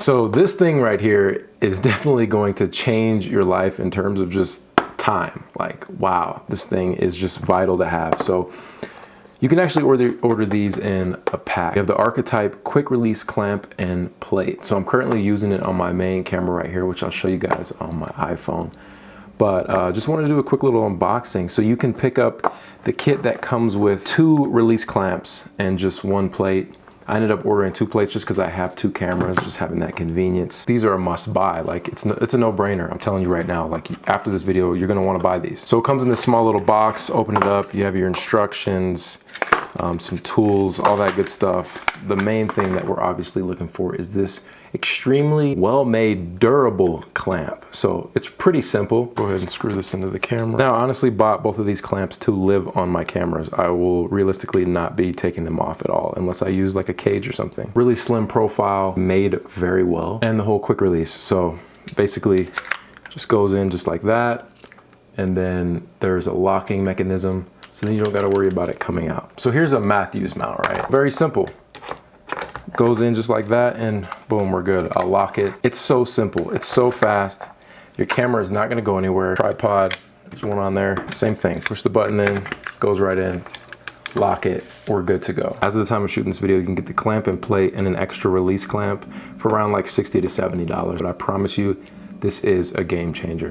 So this thing right here is definitely going to change your life in terms of just time. Like, wow, this thing is just vital to have. So you can actually order these in a pack. You have the Archetype quick release clamp and plate. So I'm currently using it on my main camera right here, which I'll show you guys on my iPhone. But just wanted to do a quick little unboxing. So you can pick up the kit that comes with 2 release clamps and just 1 plate. I ended up ordering 2 plates just because I have 2 cameras, just having that convenience. These are a must buy. Like it's a no-brainer. I'm telling you right now, like after this video, you're gonna wanna buy these. So it comes in this small little box, open it up, you have your instructions, some tools, all that good stuff. The main thing that we're obviously looking for is this extremely well-made, durable clamp. So it's pretty simple. Go ahead and screw this into the camera. Now, I honestly bought both of these clamps to live on my cameras. I will realistically not be taking them off at all unless I use like a cage or something. Really slim profile, made very well, and the whole quick release. So basically just goes in just like that. And then there's a locking mechanism. So then you don't got to worry about it coming out. So here's a Matthews mount, right? Very simple. Goes in just like that and boom, we're good. I'll lock it. It's so simple. It's so fast. Your camera is not going to go anywhere. Tripod, there's one on there. Same thing. Push the button in, goes right in. Lock it, we're good to go. As of the time of shooting this video, you can get the clamp and plate and an extra release clamp for around like $60 to $70. But I promise you, this is a game changer.